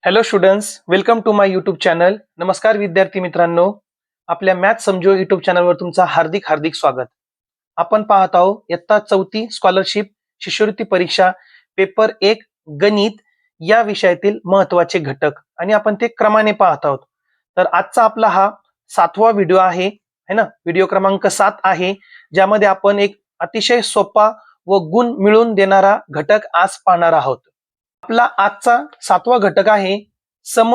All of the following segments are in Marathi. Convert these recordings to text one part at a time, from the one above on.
Hello students, welcome to my YouTube channel. नमस्कार विद्यार्थी मित्रांनो, आपल्या मॅथ समजो यूट्यूब चॅनलवर तुमचं हार्दिक हार्दिक स्वागत. आपण पाहत आहोत इयत्ता 4थी स्कॉलरशिप शिष्यवृत्ती परीक्षा पेपर 1 गणित या विषयातील महत्त्वाचे घटक आणि आपण ते क्रमाने पाहत आहोत. तर आजचा आपला हा 7वा व्हिडिओ आहे है ना. व्हिडिओ क्रमांक 7 आहे, ज्यामध्ये आपण एक अतिशय सोपा व गुण मिळवून देणारा घटक आज पाहणार आहोत. आपला आजचा 7वा घटक आहे सम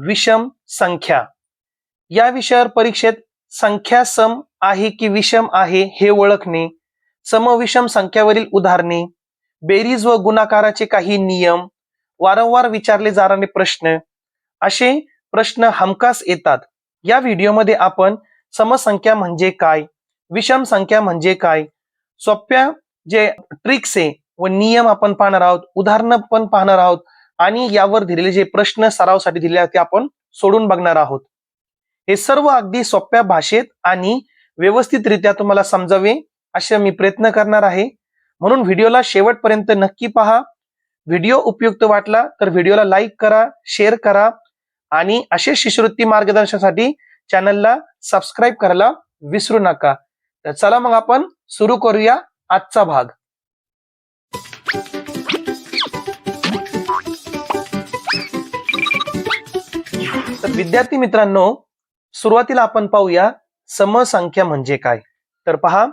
विषम संख्या. या विषयावर परीक्षेत संख्या सम आहे की विषम आहे हे ओळखणे, समविषम संख्यावरील उदाहरणे, बेरीज व गुणाकाराचे काही नियम, वारंवार विचारले जाणारे प्रश्न, असे प्रश्न हमखास येतात. या व्हिडिओमध्ये आपण समसंख्या म्हणजे काय, विषम संख्या म्हणजे काय, सोप्या जे ट्रिक्स आहे व नियम आपण पाहणार आहोत, उदाहरणं पण पाहणार आहोत आणि यावर दिलेले जे प्रश्न सरावासाठी दिले आहेत ते आपण सोडून बघणार आहोत. हे सर्व अगदी सोप्या भाषेत आणि व्यवस्थितरित्या तुम्हाला समजावे असे मी प्रयत्न करणार आहे. म्हणून व्हिडिओला शेवटपर्यंत नक्की पहा. व्हिडिओ उपयुक्त वाटला तर व्हिडिओला लाईक करा, शेअर करा आणि असे शिष्यवृत्ती मार्गदर्शनासाठी चॅनलला सबस्क्राईब करायला विसरू नका. तर चला मग आपण सुरू करूया आजचा भाग. तर विद्यार्थी मित्रांनो, सुरुवातीला आपण पाहूया समसंख्या म्हणजे काय. तर पहा,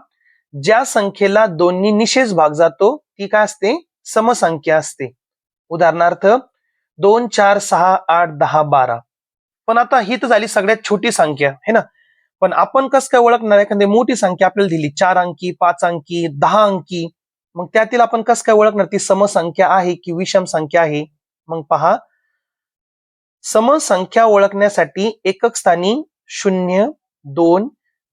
ज्या संख्येला दोन्ही निशेष भाग जातो ती काय असते, समसंख्या असते. उदाहरणार्थ 2 4 6 8 10 12. पण आता ही तर झाली सगळ्यात छोटी संख्या है ना. पण आपण कसं काय ओळखणार, एखादी मोठी संख्या आपल्याला दिली 4 अंकी 5 अंकी 10 अंकी, मग त्यातील आपण कसं काय ओळखणार ती समसंख्या आहे की विषम संख्या आहे. मग पहा, समसंख्या ओळखण्यासाठी एकक स्थानी 0 2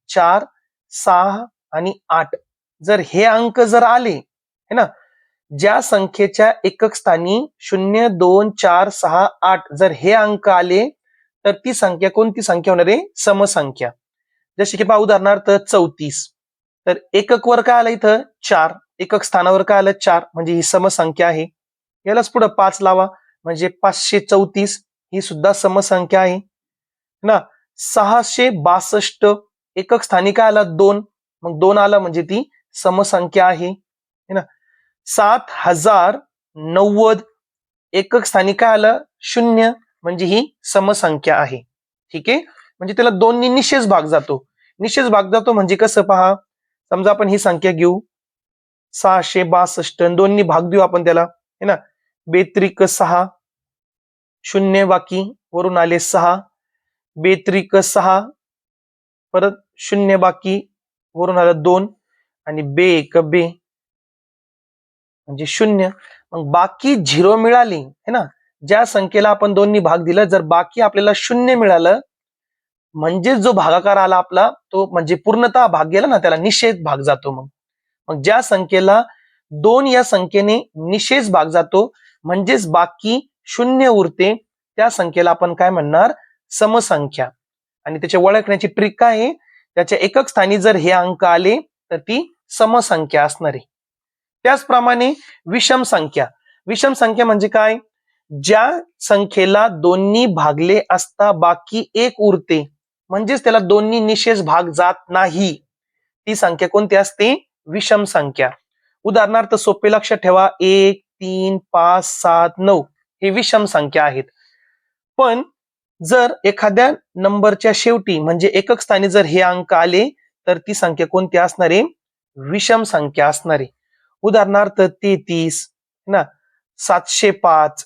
4 6 आणि 8 जर हे अंक जर आले है ना, ज्या संख्येच्या एकक स्थानी 0 2 4 6 8 जर हे अंक आले तर ती संख्या कोणती संख्या होणार आहे, समसंख्या. जसे की पहा, उदाहरणार्थ 34. तर एकक वर काय आलं इथं 4, एकक स्थानावर काय आलं 4, म्हणजे ही समसंख्या आहे. यालाच पुढे 5 लावा म्हणजे 534, ही सुद्धा समसंख्या आहे ना. 662 एकक स्थानी काय आला 2, मग 2 आला म्हणजे ती समसंख्या आहे है ना. 7090 एकक स्थानी काय आलं 0, म्हणजे ही समसंख्या आहे. ठीक आहे, म्हणजे त्याला दोन्ही निशेष भाग जातो. निशेष भाग जातो म्हणजे कसं पहा, समजा आपण ही संख्या घेऊ 662, दोन्ही भाग देऊ आपण त्याला है ना. 2 0 बाकी वरून आले 6, 2 परत 0 बाकी वरून आलं 2 आणि 2 म्हणजे 0. मग बाकी 0 मिळाली है ना. ज्या संख्येला आपण दोन्ही भाग दिला, जर बाकी आपल्याला 0 मिळालं म्हणजे जो भागाकार आला आपला तो म्हणजे पूर्णतः भाग गेला ना, त्याला निषेध भाग जातो. मग ज्या संख्येला 2 या संख्येने निषेध भाग जातो म्हणजेच बाकी 0 उरते, त्या संख्येला आपण काय म्हणणार, समसंख्या. आणि त्याच्या ओळखण्याची ट्रिक काय आहे, त्याच्या एकक स्थानी जर हे अंक आले तर ती समसंख्या असणार आहे. त्याचप्रमाणे विषम संख्या. विषम संख्या म्हणजे काय, ज्या संख्येला दोन्ही भागले असता बाकी एक उरते म्हणजेच त्याला दोन्ही निशेष भाग जात नाही, ती संख्या कोणती असते, विषम संख्या. उदाहरणार्थ सोपे लक्षात ठेवा, 1 3 5 7 9 हे विषम संख्या आहेत. पण जर एखाद्या नंबरच्या शेवटी म्हणजे एकक स्थानी जर हे अंक आले तर ती संख्या कोणती असणार आहे, विषम संख्या असणार आहे. उदाहरणार्थ 33 ना, 705,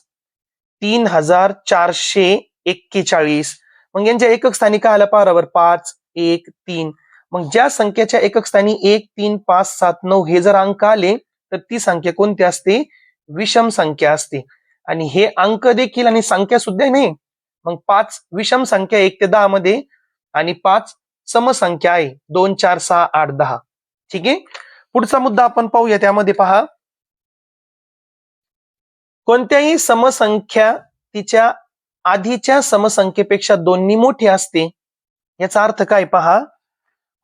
3441. मग यांच्या एकक स्थानी काय आलं बरोबर 5 1 3. मग ज्या संख्येच्या एकक स्थानी 1 3 5 7 9 हे जर अंक आले तर ती संख्या कोणती असते, विषम संख्या असते. आणि हे अंक देखील आणि संख्या सुद्धा नाही. मग 5 विषम संख्या 1 ते 10 मध्ये आणि 5 समसंख्या आहे 2 4 6 8 10. ठीक आहे, पुढचा मुद्दा आपण पाहूया. त्यामध्ये पहा, कोणत्याही समसंख्या तिच्या आधीच्या समसंख्येपेक्षा दोन्ही मोठी असते. याचा अर्थ काय पहा,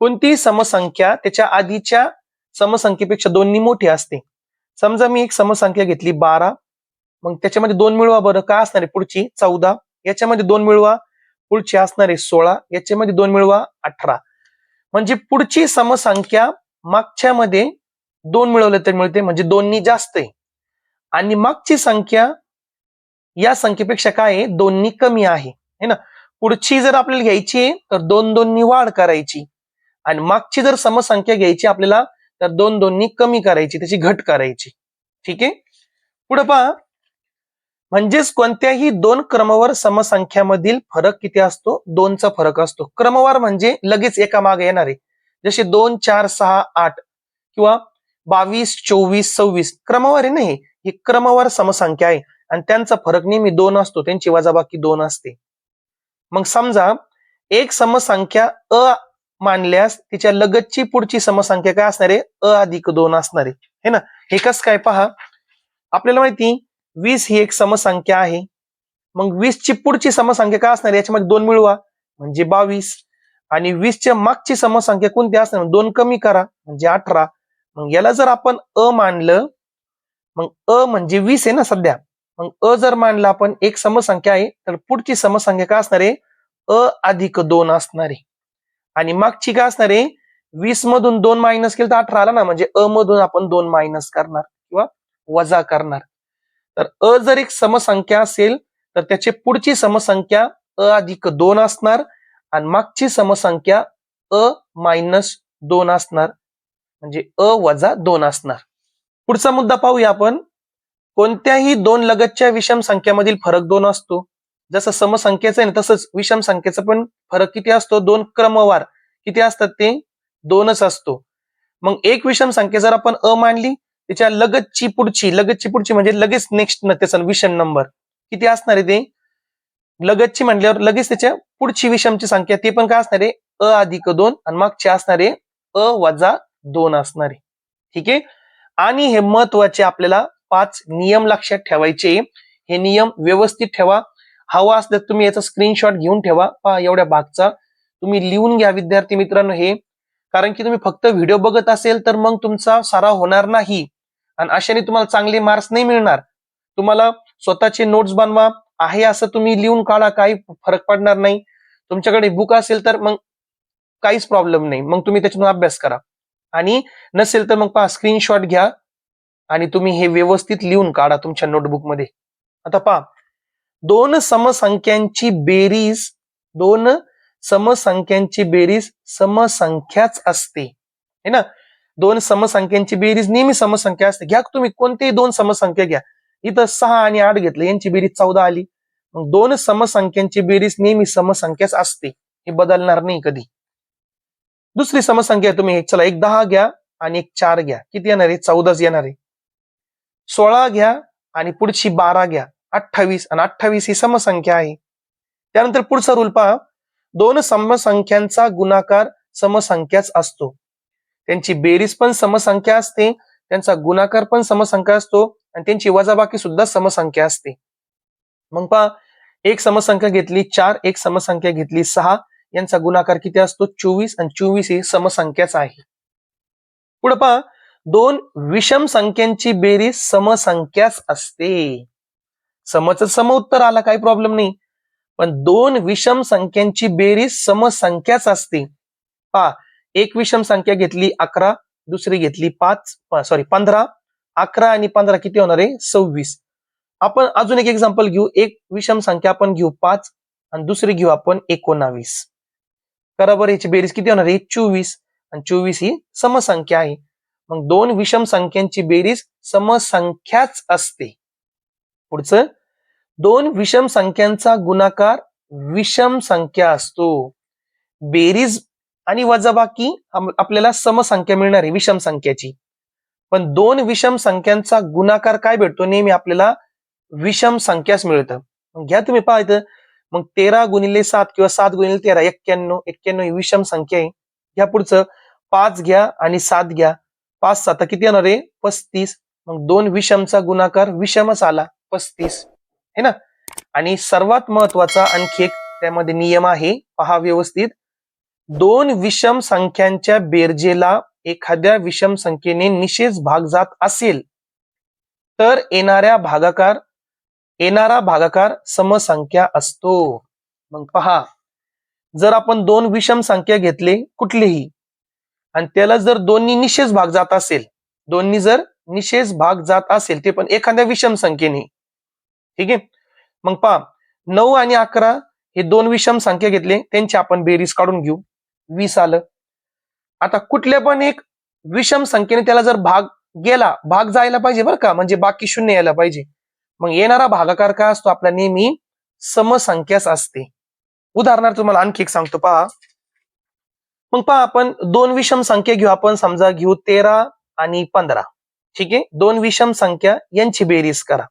कोणतीही समसंख्या त्याच्या आधीच्या समसंख्येपेक्षा दोन्ही मोठी असते. समजा मी एक समसंख्या घेतली 12 मग त्याच्यामध्ये 2 मिळवा बरं, काय असणार आहे पुढची 14, याच्यामध्ये 2 मिळवा, पुढची असणार आहे 16, याच्यामध्ये 2 मिळवा 18. म्हणजे पुढची समसंख्या मागच्या मध्ये 2 मिळवलं तर मिळते, म्हणजे 2 नी जास्त आहे. आणि मागची संख्या या संख्येपेक्षा काय आहे, 2 नी कमी आहे, है ना. पुढची जर आपल्याला घ्यायची आहे तर 2 नी वाढ करायची, आणि मागची जर समसंख्या घ्यायची आपल्याला तर 2 नी कमी करायची, त्याची घट करायची. ठीक आहे. पुढे पहा, म्हणजेच कोणत्याही दोन क्रमवार समसंख्यामधील फरक किती असतो, 2चा फरक असतो. क्रमवार म्हणजे लगेच एका मागे येणारे, जसे 2, 4, 6, 8 किंवा 22, 24, 26 क्रमवार आहे नाही, ही क्रमवार समसंख्या आहे आणि त्यांचा फरक नेहमी 2 असतो, त्यांची वजाबाकी 2 असते. मग समजा एक समसंख्या अ मानल्यास तिच्या लगतची पुढची समसंख्या काय असणार आहे, अ अधिक 2 असणार आहे, है ना. हे कसं काय पहा, आपल्याला माहिती 20 ही एक समसंख्या आहे. मग 20 ची पुढची समसंख्या काय असणार, याच्यामध्ये 2 मिळवा म्हणजे 22, आणि 20 च्या मागची समसंख्या कोणती असणार, 2 कमी करा म्हणजे 18. मग याला जर आपण अ मानलं, मग अ म्हणजे 20 आहे ना सध्या, मग अ जर मानलं आपण एक समसंख्या आहे, तर पुढची समसंख्या काय असणार आहे, अ अधिक 2 असणार आहे. आणि मागची काय असणार आहे, 20 मधून 2 मायनस केलं तर 18 आला ना, म्हणजे अ मधून आपण 2 मायनस करणार किंवा वजा करणार. तर अ जर एक समसंख्या असेल तर त्याची पुढची समसंख्या अ अधिक 2 असणार आणि मागची समसंख्या अ मायनस 2 असणार, म्हणजे अ वजा 2 असणार. पुढचा मुद्दा पाहूया आपण. कोणत्याही दोन लगतच्या विषम संख्यामधील फरक 2 असतो. जसं समसंख्येचं आहे ना, तसंच विषम संख्येचा पण फरक किती असतो, 2 क्रमवार किती असतात, ते 2च असतो. मग एक विषम संख्या जर आपण अ मानली, त्याच्या लगतची पुढची म्हणजे लगेच नेक्स्ट त्याचा विषम नंबर किती असणार आहे, ते लगतची म्हणल्यावर लगेच त्याच्या पुढची विषमची संख्या ते पण काय असणार आहे, अ अधिक 2 आणि मागची असणार आहे अ वजा 2 असणार आहे. ठीक आहे. आणि हे महत्वाचे आपल्याला 5 नियम लक्षात ठेवायचे. हे नियम व्यवस्थित ठेवा. हवा असल्यास तुम्ही याचा स्क्रीनशॉट घेऊन ठेवा. पहा एवढ्या भागचा तुम्ही लिहून घ्या विद्यार्थी मित्रांनो हे, कारण की तुम्ही फक्त व्हिडिओ बघत असेल तर मग तुमचा सराव होणार नाही आणि अशाने तुम्हाला चांगले मार्क्स नाही मिळणार. तुम्हाला स्वतःचे नोट्स बनवा, आहे असं तुम्ही लिहून काढा, काही फरक पडणार नाही. तुमच्याकडे बुक असेल तर मग काहीच प्रॉब्लेम नाही, मग तुम्ही त्याच्यातून अभ्यास करा. आणि नसेल तर मग पहा स्क्रीनशॉट घ्या आणि तुम्ही हे व्यवस्थित लिहून काढा तुमच्या नोटबुक मध्ये. आता पहा, दोन समसंख्यांची बेरीज समसंख्याच असते, है ना. दोन समसंख्यांची बेरीज नेहमी समसंख्या असते. घ्या तुम्ही कोणतेही दोन समसंख्या घ्या, इथं 6 आणि 8 घेतलं, यांची बेरीज 14 आली. मग दोन समसंख्यांची बेरीज नेहमी समसंख्याच असते, हे बदलणार नाही कधी. दुसरी समसंख्या तुम्ही चला एक 10 घ्या आणि एक 4 घ्या, किती येणार आहे, 14च येणार आहे. 16 घ्या आणि पुढची 12 घ्या, 28, आणि 28 ही समसंख्या आहे. त्यानंतर पुढचा रूल पहा, दोन समसंख्यांचा गुणाकार समसंख्याच असतो. त्यांची बेरीज पण समसंख्या असते, त्यांचा गुणाकार पण समसंख्या असतो आणि त्यांची वजाबाकी सुद्धा समसंख्या असते. मग पहा, एक समसंख्या घेतली 4, एक समसंख्या घेतली 6, यांचा गुणाकार किती असतो, 24, आणि 24 ही समसंख्याच आहे. पुढे पहा, दोन विषम संख्यांची बेरीज समसंख्याच असते. समच सम उत्तर आला, काही प्रॉब्लेम नाही, पण दोन विषम संख्यांची बेरीज समसंख्याच असते. पहा, एक विषम संख्या घेतली 11, दुसरी घेतली 15, 11 आणि 15 किती होणार आहे, 26. आपण अजून एक एक्झाम्पल घेऊ. एक विषम संख्या आपण घेऊ 5 आणि दुसरी घेऊ आपण 19. करा बरं, याची बेरीज किती होणार आहे, 24, आणि 24 ही समसंख्या आहे. मग दोन विषम संख्यांची बेरीज समसंख्याच असते. पुढचं, दोन विषम संख्यांचा गुणाकार विषम संख्या असतो. बेरीज आणि वजाबाकी आपल्याला समसंख्या मिळणार आहे विषम संख्याची, पण दोन विषम संख्यांचा गुणाकार काय भेटतो, नेहमी आपल्याला विषम संख्याच मिळतं. मग घ्या तुम्ही पाहत, मग 13 गुणिले 7 किंवा 7 गुणिले 13 91 ही विषम संख्या आहे. घ्या पुढचं, 5 घ्या आणि 7 घ्या, 5 7 किती येणार आहे, 35. मग दोन विषमचा गुणाकार विषमच आला, 35, है ना. आणि सर्वात महत्वाचा आणखी एक त्यामध्ये नियम आहे, पहा व्यवस्थित. दोन विषम संख्यांच्या बेरजेला एखाद्या विषम संख्येने निषेध भाग जात असेल तर येणाऱ्या भागाकार येणारा भागाकार समसंख्या असतो. मग पहा, जर आपण दोन विषम संख्या घेतले कुठलीही आणि त्याला जर दोन्ही निशेष भाग जात असेल, दोन्ही जर निशेष भाग जात असेल ते पण एखाद्या विषम संख्येने, ठीक आहे. मग पहा, 9 आणि 11 हे दोन विषम संख्या घेतले, त्यांची आपण बेरीज काढून घेऊ. 20 आलं. आता कुठल्या पण एक विषम संख्येने त्याला जर भाग गेला, भाग जायला पाहिजे बरं का, म्हणजे बाकी शून्य यायला पाहिजे. मग येणारा भागाकार काय असतो आपला, नेहमी समसंख्याच असते. उदाहरणार्थ तुम्हाला आणखी एक सांगतो पहा. मग पहा, आपण दोन विषम संख्या घेऊ, आपण समजा घेऊ 13 आणि 15. ठीक आहे, दोन विषम संख्या यांची बेरीज करा.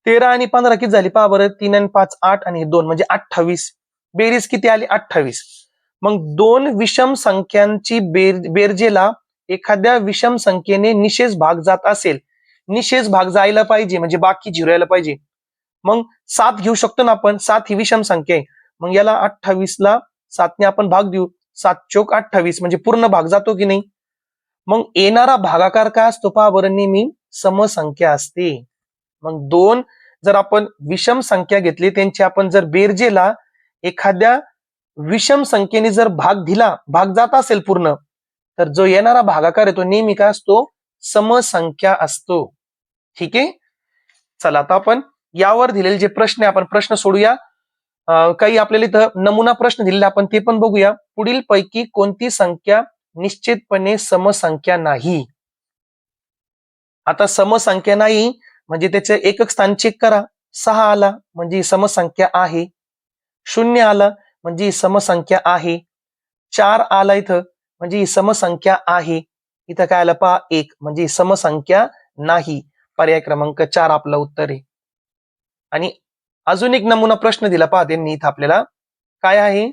13 आणि 15 किती झाली पहा बरं, 3 आणि 5 8 आणि 2 म्हणजे 28. बेरीज किती आली, 28. मग दोन विषम संख्यांची बेरजेला एखाद्या विषम संख्येने निशेष भाग जात असेल, निशेष भाग जायला पाहिजे म्हणजे बाकी झिरो यायला पाहिजे. मग 7 घेऊ शकतो ना आपण, 7 ही विषम संख्या आहे. मग याला 28 ला 7 ने आपण भाग देऊ, 7 चोक 28 म्हणजे पूर्ण भाग जातो की नाही. मग येणारा भागाकार काय असतो पहा बरं, नेहमी समसंख्या असते. मग दोन जर आपण विषम संख्या घेतली, त्यांची आपण जर बेरजेला एखाद्या विषम संख्येने जर भाग दिला, भाग जात असेल पूर्ण, तर जो येणारा भागाकार आहे तो नेहमी काय असतो, समसंख्या असतो. ठीक आहे. चला आता आपण यावर दिलेले जे प्रश्न आहे, आपण प्रश्न सोडूया. काही आपल्याला इथं नमुना प्रश्न दिलेले, आपण ते पण बघूया. पुढील पैकी कोणती संख्या निश्चितपणे समसंख्या नाही. आता समसंख्या नाही म्हणजे त्याचे एकक स्थान चेक करा. 6 आला म्हणजे समसंख्या आहे. 0 आला म्हणजे ही समसंख्या आहे. 4 आला इथं म्हणजे ही समसंख्या आहे. इथं काय आलं पहा, 1 म्हणजे ही समसंख्या नाही. पर्याय क्रमांक 4 आपलं उत्तर आहे. आणि अजून एक नमुना प्रश्न दिला पहा त्यांनी इथं आपल्याला, काय आहे,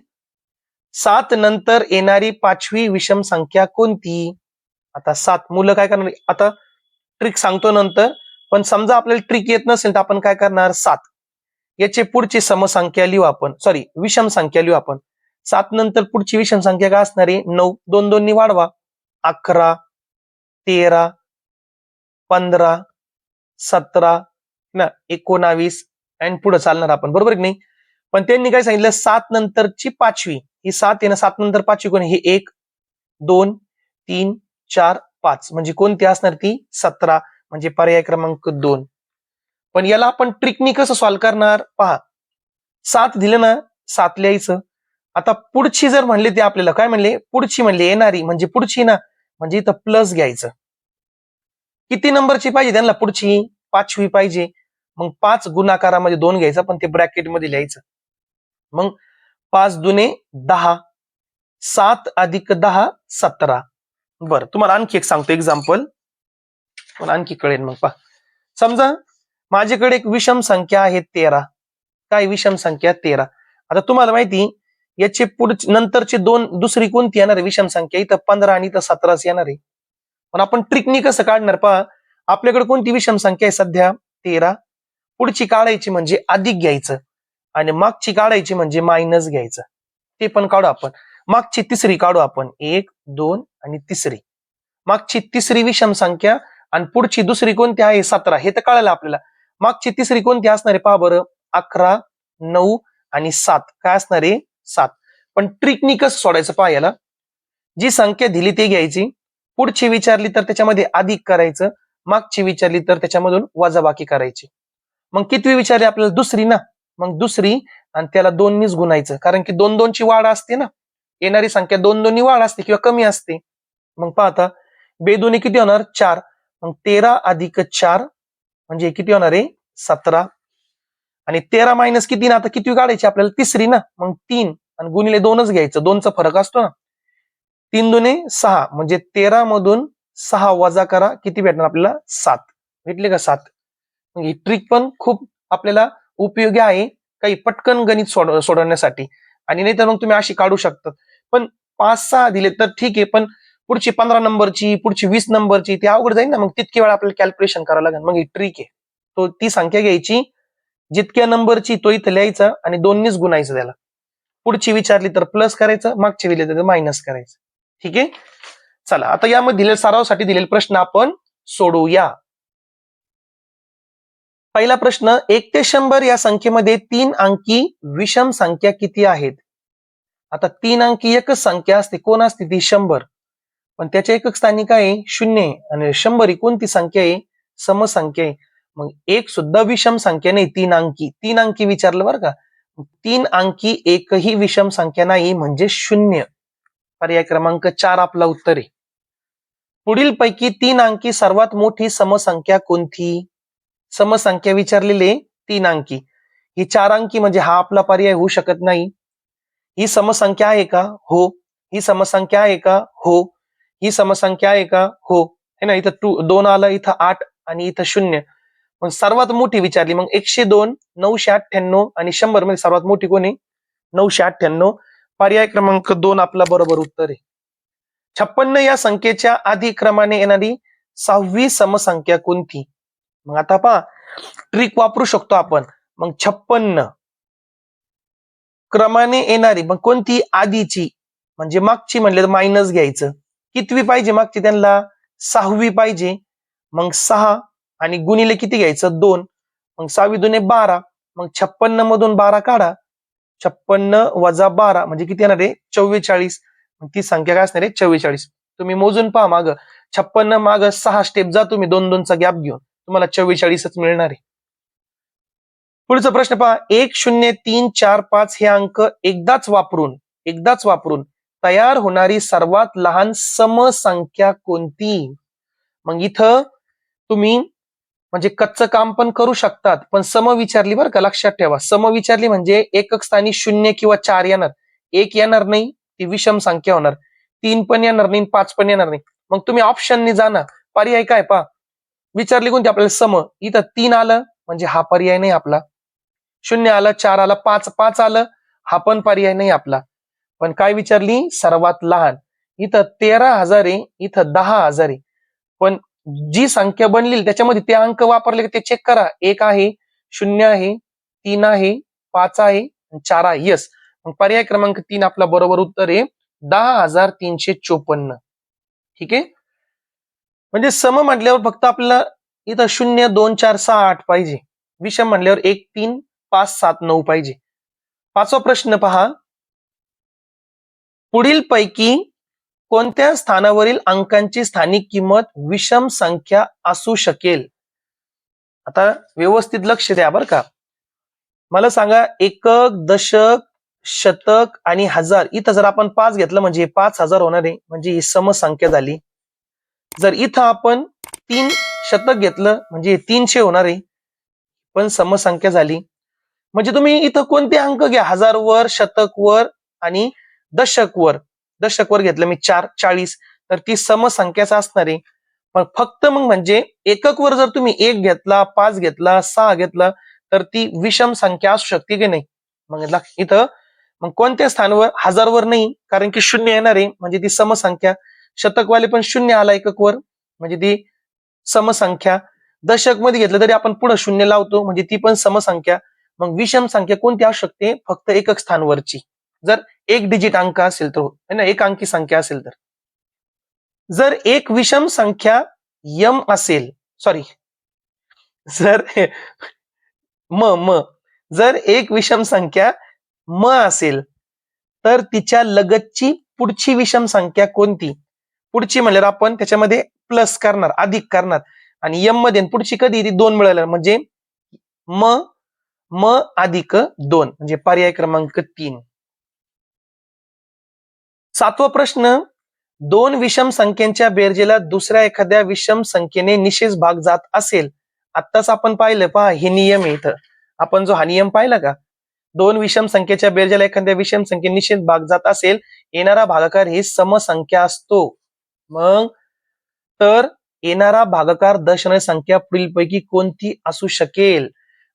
7 नंतर येणारी पाचवी विषम संख्या कोणती. आता 7 मुलं काय करणार, आता ट्रिक सांगतो नंतर, पण समजा आपल्याला ट्रिक येत नसेल तर आपण काय करणार, 7 याचे पुढची समसंख्या लिहू आपण, सॉरी विषम संख्या लिहू आपण. 7 नंतर पुढची विषम संख्या काय असणार आहे, 9. 2 2 नी वाढवा, 11 13 15 17 ना 19 आणि पुढे चालणार आपण, बरोबर की नाही. पण त्यांनी काय सांगितलं, 7 नंतरची पाचवी, ही 7 आहे ना, 7 नंतर पाचवी कोण, ही 1 2 3 4 5 म्हणजे कोणती असणार ती, 17 म्हणजे पर्याय क्रमांक 2. पण याला आपण ट्रिकनी कसं सॉल्व्ह करणार पहा. 7 दिलं ना, 7 लिहायचं. आता पुढची जर म्हणले ते आपल्याला काय म्हणले, पुढची म्हणले येणारी म्हणजे पुढची ना, म्हणजे इथं प्लस घ्यायचं. किती नंबरची पाहिजे त्यांना, पुढची पाचवी पाहिजे. मग 5 गुणाकारामध्ये 2 घ्यायचा, पण ते ब्रॅकेट मध्ये लिहायचं. मग 5 दुने 10, 7 अधिक 10 17. बरं, तुम्हाला आणखी एक सांगतो एक्झाम्पल, पण आणखी कळेल. मग पहा, समजा माझ्याकडे एक विषम संख्या आहे 13. काय विषम संख्या 13. आता तुम्हाला माहिती याचे पुढचे नंतरचे दोन दुसरी कोणती येणार आहे विषम संख्या, इथं 15 आणि इथं 17 येणार आहे. पण आपण ट्रिकनी कसं काढणार पहा, आपल्याकडे कोणती विषम संख्या आहे सध्या, 13. पुढची काढायची म्हणजे अधिक घ्यायचं आणि मागची काढायची म्हणजे मायनस घ्यायचं. ते पण काढू आपण. मागची तिसरी काढू आपण, 1 2 आणि तिसरी. मागची तिसरी विषम संख्या आणि पुढची दुसरी कोणती आहे 17, हे तर कळालं आपल्याला. मागची तिसरी कोणती असणार आहे पहा बरं, 11 9 आणि 7 काय असणार आहे, 7. पण ट्रिकनी कसं सोडायचं पहा, याला जी संख्या दिली ती घ्यायची, पुढची विचारली तर त्याच्यामध्ये अधिक करायचं, मागची विचारली तर त्याच्यामधून वजाबाकी करायची. मग कितवी विचारली आपल्याला, दुसरी ना, मग दुसरी आणि त्याला 2 नीच गुणायचं, कारण की 2 2 ची वाढ असते ना, येणारी संख्या 2 2 नी वाढ असते किंवा कमी असते. मग पहा आता बेदोनी किती होणार, 4. मग 13 अधिक 4 म्हणजे किती होणार आहे, 17. आणि 13 मायनस किती ना, आता किती काढायची आपल्याला, तिसरी ना, मग 3 आणि गुणिले 2च घ्यायचं, 2चा फरक असतो ना. 3 दुने 6 म्हणजे 13 मधून 6 वजा करा, किती भेटणार आपल्याला, 7. भेटले का 7. ही ट्रिक पण खूप आपल्याला उपयोगी आहे काही पटकन गणित सोडवण्यासाठी. आणि नाही तर मग तुम्ही अशी काढू शकता. पण 5-6 दिले तर ठीक आहे, पण पुढची 15 नंबरची, पुढची 20 नंबरची ती अवघड जाईल ना, मग तितके वेळा आपल्याला कॅल्क्युलेशन करावं लागेल. मग ही ट्रिक आहे, तो ती संख्या घ्यायची, जितक्या नंबरची तो इथं लिहायचा आणि 2 नीच गुणायचं त्याला. पुढची विचारली तर प्लस करायचं, मागची दिली तर मायनस करायचं. ठीक आहे. चला आता यामध्ये दिलेल्या सरावासाठी दिलेले प्रश्न आपण सोडवूया. पहिला प्रश्न, 1 ते 100 या संख्येमध्ये 3 अंकी विषम संख्या किती आहेत? आता 3 अंकी एकच संख्या असते, कोण असते ती? 100. पण त्याच्या एकक स्थानी काय आहे? 0 आहे. आणि 100 ही कोणती संख्या आहे? समसंख्या आहे. मग एक सुद्धा विषम संख्या नाही 3 अंकी. 3 अंकी विचारलं बरं का. 3 अंकी एकही विषम संख्या नाही म्हणजे 0. पर्याय क्रमांक 4 आपला उत्तर आहे. पुढील पैकी 3 अंकी सर्वात मोठी समसंख्या कोणती? समसंख्या विचारलेले 3 अंकी. ही 4 अंकी म्हणजे हा आपला पर्याय होऊ शकत नाही. ही समसंख्या आहे का? हो. ही समसंख्या आहे का? हो. ही समसंख्या आहे का? हो. है ना, इथं 2 आलं, इथं 8 आणि इथं 0. पण सर्वात मोठी विचारली, मग 102, 998 आणि 100 मध्ये सर्वात मोठी कोणी? 998. पर्याय क्रमांक 2 आपला बरोबर उत्तर आहे. 56 या संख्येच्या आधी क्रमाने येणारी 6वी समसंख्या कोणती? मग आता पहा, ट्रिक वापरू शकतो आपण. मग 56 क्रमाने येणारी, मग कोणती? आधीची, म्हणजे मागची म्हणले तर मायनस घ्यायचं. कितवी पाहिजे मागची? त्यांना 6वी पाहिजे. मग 6 आणि गुणिले किती घ्यायचं? 2. मग 6 दुने 12. मग 56 मधून 12 काढा. 56 वजा 12 म्हणजे किती येणार आहे? 44. ती संख्या काय असणार आहे? 44. तुम्ही मोजून पहा माग. 56 माग 6 स्टेप जा तुम्ही, 2-2चा गॅप घेऊन, तुम्हाला 44च मिळणार आहे. पुढचा प्रश्न पहा, 1 0 3 4 5 हे अंक एकदाच वापरून तयार होणारी सर्वात लहान समसंख्या कोणती? मग इथं तुम्ही म्हणजे कच्चं काम पण करू शकतात, पण सम विचारली बरं का, लक्षात ठेवा. सम विचारली म्हणजे एकक स्थानी 0 किंवा 4 येणार, 1 येणार नाही, ती विषम संख्या होणार. 3 पण येणार नाही, 5 पण येणार नाही. मग तुम्ही ऑप्शननी जाना. पर्याय काय पहा, विचारली कोणती आपल्याला? सम. इथं 3 आलं म्हणजे हा पर्याय नाही आपला. 0 आलं, 4 आलं, 5 आलं, हा पण पर्याय नाही आपला. पण काय विचारली? सर्वात लहान. इथं 13,000 आहे, इथं 10,000 आहे. पण जी संख्या बनली त्याच्यामध्ये ते अंक वापरले ते चेक करा. 1 आहे, 0 आहे, 3 आहे, 5 आहे, 4 आहे. येस. पर्याय क्रमांक 3 आपला बरोबर उत्तर आहे 10,354. ठीक आहे. म्हणजे सम म्हटल्यावर फक्त आपल्याला इथं 0 2 4 6 8 पाहिजे. विषम म्हटल्यावर 1 3 5 7 9 पाहिजे. 5वा प्रश्न पहा, पुढील पैकी कोणत्या स्थानावरील अंकांची स्थानिक किंमत विषम संख्या असू शकेल? आता व्यवस्थित लक्ष द्या बरं का. मला सांगा, एकक, दशक, शतक आणि हजार, इथं जर आपण 5 घेतलं म्हणजे 5,000 होणार आहे, म्हणजे ही समसंख्या झाली. जर इथं आपण 3 शतक घेतलं म्हणजे 300 होणार आहे, पण समसंख्या झाली. म्हणजे तुम्ही इथं कोणते अंक घ्या, हजार वर, शतक वर आणि दशक वर घेतलं मी 40, तर ती समसंख्याच असणार आहे. पण फक्त मग म्हणजे एकक वर जर तुम्ही 1 घेतला, 5 घेतला, 6 घेतला, तर ती विषम संख्या असू शकते की नाही? मग इथं मग कोणत्या स्थानावर? हजारवर नाही, कारण की 0 येणार आहे म्हणजे ती समसंख्या. शतकवाले पण 0 आला एकक वर म्हणजे ती समसंख्या. दशक मध्ये घेतलं तरी आपण पुढे 0 लावतो म्हणजे ती पण समसंख्या. मग विषम संख्या कोणती असू शकते? फक्त एकक स्थानवरची, जर एक डिजिट अंक असेल तर, है ना, एक अंकी संख्या असेल तर. जर एक विषम संख्या यम असेल, सॉरी, जर जर एक विषम संख्या म असेल तर तिच्या लगतची पुढची विषम संख्या कोणती? पुढची म्हणल्यावर आपण त्याच्यामध्ये प्लस करणार, अधिक करणार, आणि यम मध्ये पुढची कधी ती 2 मिळालं म्हणजे म अधिक 2 म्हणजे पर्याय क्रमांक 3. 7वा प्रश्न, 2 विषम संख्यांच्या बेरजेला दुसऱ्या एखाद्या विषम संख्येने निशेष भाग जात असेल. आत्ताच आपण पाहिलं पहा, हे नियम आहे. इथं आपण जो हा नियम पाहिला का, 2 विषम संख्येच्या बेरजेला एखाद्या विषम संख्येने निशेष भाग जात असेल, येणारा भागाकार ही समसंख्या असतो. मग तर येणारा भागाकार दशमलव संख्या पुढीलपैकी कोणती असू शकेल?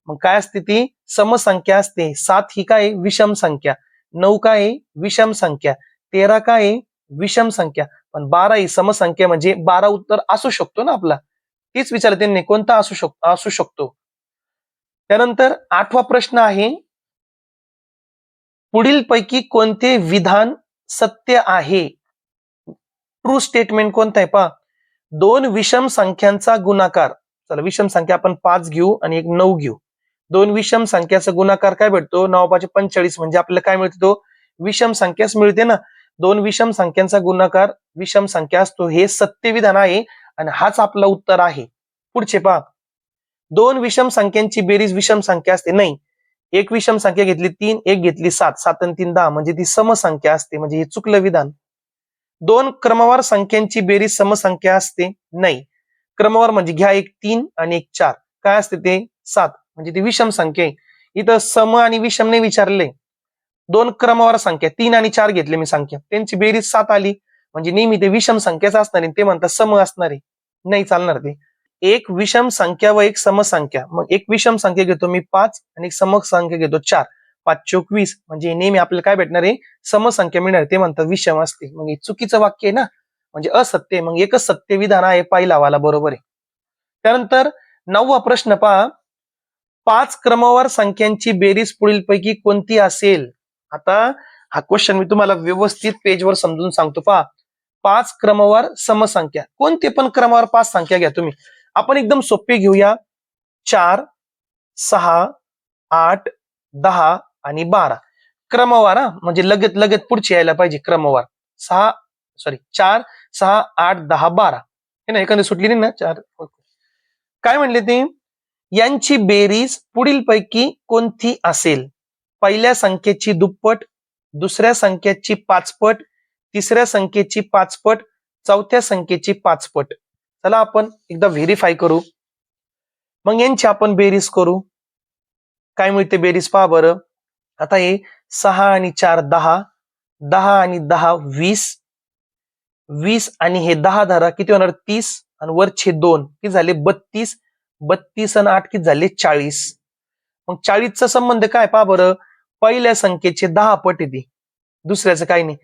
मग काय असते ती? समसंख्या असते. 7 ही काय? विषम संख्या. 9 काय? विषम संख्या. 13 काय? विषम संख्या. पण 12 ही समसंख्या म्हणजे 12 उत्तर असू शकतो ना आपला. तीच विचारलं त्यांनी, कोणता असू शकतो. त्यानंतर 8वा प्रश्न आहे, पुढील पैकी कोणते विधान सत्य आहे? ट्रू स्टेटमेंट कोणतं आहे पहा. 2 विषम संख्यांचा गुणाकार, चला विषम संख्या आपण 5 घेऊ आणि एक 9 घेऊ. दोन विषम संख्याचा गुणाकार काय भेटतो? 9 45 म्हणजे आपल्याला काय मिळते? तो विषम संख्याच मिळते ना. दोन विषम संख्यांचा गुणाकार विषम संख्या असतो, हे सत्य विधान आहे आणि हाच आपलं उत्तर आहे. पुढचे पहा, दोन विषम संख्यांची बेरीज विषम संख्या असते नाही. एक विषम संख्या घेतली 3, एक घेतली 7, 7 आणि 3 10 म्हणजे ती समसंख्या असते, म्हणजे हे चुकलं विधान. दोन क्रमवार संख्यांची बेरीज समसंख्या असते नाही. क्रमवार म्हणजे घ्या एक 3 आणि एक 4, काय असते ते 7 म्हणजे ती विषम संख्या आहे. इथं सम आणि विषम नाही विचारले. दोन क्रमवार संख्या 3 आणि 4 घेतले मी संख्या, त्यांची बेरीज 7 आली म्हणजे नेहमी ते विषम संख्याच असणार आहे, ते म्हणतात सम असणार आहे, नाही चालणार ते. एक विषम संख्या व एक समसंख्या, मग एक विषम संख्या घेतो मी 5 आणि एक समसंख्या घेतो 4, 5 चोक 20 म्हणजे नेहमी आपल्याला काय भेटणार आहे? समसंख्या मिळणार, ते म्हणतात विषम असते. मग हे चुकीचं वाक्य आहे ना, म्हणजे असत्य. मग एकच सत्य विधान आहे, पहिला वाला बरोबर आहे. त्यानंतर 9वा प्रश्न पहा, 5 क्रमवार संख्यांची बेरीज पुढीलपैकी कोणती असेल? आता हा क्वेश्चन मी तुम्हाला व्यवस्थित पेजवर समजून सांगतो पहा. 5 क्रमवार समसंख्या, कोणते पण क्रमवार 5 संख्या घ्या तुम्ही. आपण एकदम सोपे घेऊया. 4, 6, 8, 10 आणि 12 क्रमवार, म्हणजे लगेच लगेच पुढचे यायला पाहिजे क्रमवार. 4, 6, 8, 10, 12 हे ना, एखादी सुटली नाही ना 4. काय म्हणले ते? यांची बेरीज पुढीलपैकी कोणती असेल? पहिल्या संख्येची दुप्पट, दुसऱ्या संख्येची 5 पट, तिसऱ्या संख्येची 5 पट, चौथ्या संख्येची 5 पट. चला आपण एकदा व्हेरीफाय करू, मग यांची आपण बेरीज करू. काय मिळते बेरीज पहा बरं. आता हे 6 आणि 4 10, 10 आणि 10 20, 20 आणि हे 10 धरा किती होणार? 30 आणि वरचे 2 किती झाले? 32, 32 आणि 8 किती झाले? 40. मग 40चा संबंध काय पहा बरं. पहिल्या संख्येचे 10 पट येते, दुसऱ्याचं काही नाही.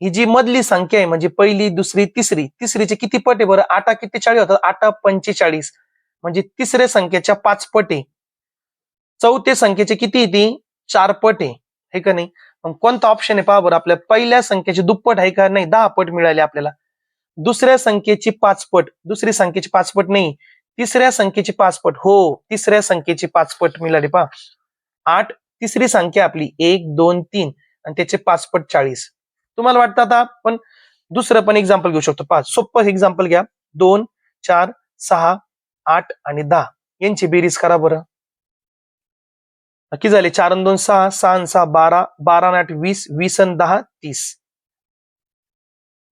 ही जी मधली संख्या आहे म्हणजे पहिली, दुसरी, तिसरी, तिसरीचे किती पट आहे बरं? 8 किती 40 होतात? 8 45 म्हणजे तिसऱ्या संख्येच्या 5 पट आहे. चौथ्या संख्येचे किती येते? 4 पट आहे, हे का नाही? मग कोणता ऑप्शन आहे पहा बरं. आपल्या पहिल्या संख्येची दुप्पट आहे का? नाही, 10 पट मिळाले आपल्याला. दुसऱ्या संख्येची 5 पट, दुसरी संख्येची 5 पट नाही, तिसऱ्या संख्येची 5 पट. हो, तिसऱ्या संख्येची 5 पट मिळाली पहा. 8 तिसरी संख्या आपली 1 2 3 आणि त्याचे 5 पट 40. तुम्हाला वाटतं आता आपण दुसरं पण एक्झाम्पल घेऊ शकतो. 5 सोपं एक्झाम्पल घ्या. 2, 4, 6, 8 आणि 10 यांची बेरीज करा बरं. किती झाले? 4 आणि 2 6, 6 आणि 6 12, 12 आणि 8 20, 20 आणि 10 30.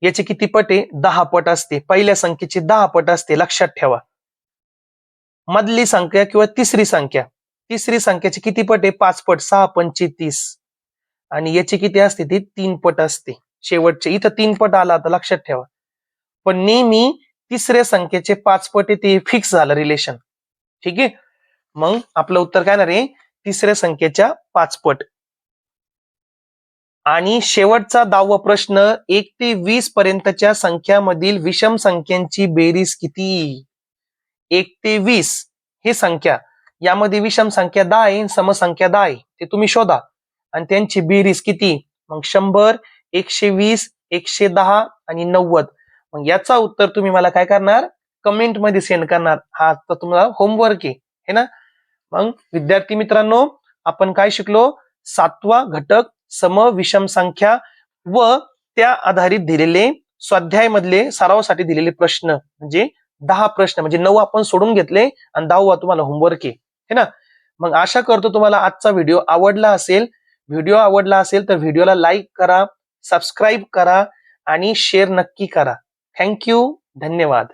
याचे किती पट आहे? 10 पट असते. पहिल्या संख्येची 10 पट असते, लक्षात ठेवा. मधली संख्या किंवा तिसरी संख्या, तिसरी संख्याची किती पट आहे? 5 पट. 6 पंचे 30 आणि याची किती असते? ती 3 पट असते. शेवटचे इथं 3 पट आला तर लक्षात ठेवा. पण नेहमी तिसऱ्या संख्येचे 5 पट आहे, ते फिक्स झालं रिलेशन. ठीक आहे, मग आपलं उत्तर काय येणार आहे? तिसऱ्या संख्येच्या 5 पट. आणि शेवटचा 10वा प्रश्न, 1 ते 20 पर्यंतच्या संख्यामधील विषम संख्यांची बेरीज किती? 1 ते 20 हे संख्या, यामध्ये विषम संख्या 10 आहे, समसंख्या 10 आहे, ते तुम्ही शोधा आणि त्यांची बेरीज किती? मग 100, 120, 110 आणि 90. मग याचा उत्तर तुम्ही मला काय करणार? कमेंट मध्ये सेंड करणार. हा तर तुम्हाला होमवर्क आहे, है ना? मग विद्यार्थी मित्रांनो, आपण काय शिकलो? 7वा घटक सम विषम संख्या व त्या आधारित दिलेले स्वाध्याय मधले सरावासाठी दिलेले प्रश्न, म्हणजे 10 प्रश्न, म्हणजे 9 आपण सोडून घेतले आणि 10वा तुम्हाला होमवर्क आहे, है ना? मग आशा करतो तुम्हाला आजचा व्हिडिओ आवडला असेल. व्हिडिओ आवडला असेल तर व्हिडिओला लाईक करा, सबस्क्राईब करा आणि शेअर नक्की करा. थँक्यू, धन्यवाद.